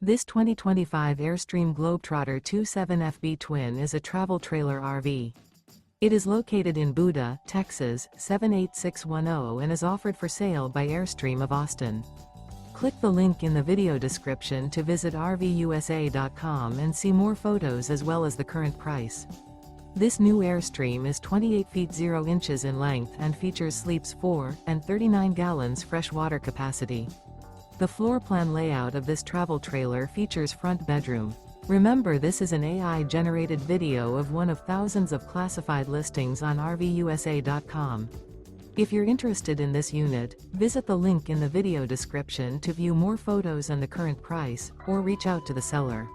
This 2025 Airstream Globetrotter 27FB twin is a travel trailer RV. It is located in Buda, Texas, 78610 and is offered for sale by Airstream of Austin. Click the link in the video description to visit RVUSA.com and see more photos as well as the current price. This new Airstream is 28 feet 0 inches in length and features sleeps 4 and 39 gallons fresh water capacity. The floor plan layout of this travel trailer features front bedroom. Remember, this is an AI-generated video of one of thousands of classified listings on RVUSA.com. If you're interested in this unit, visit the link in the video description to view more photos and the current price, or reach out to the seller.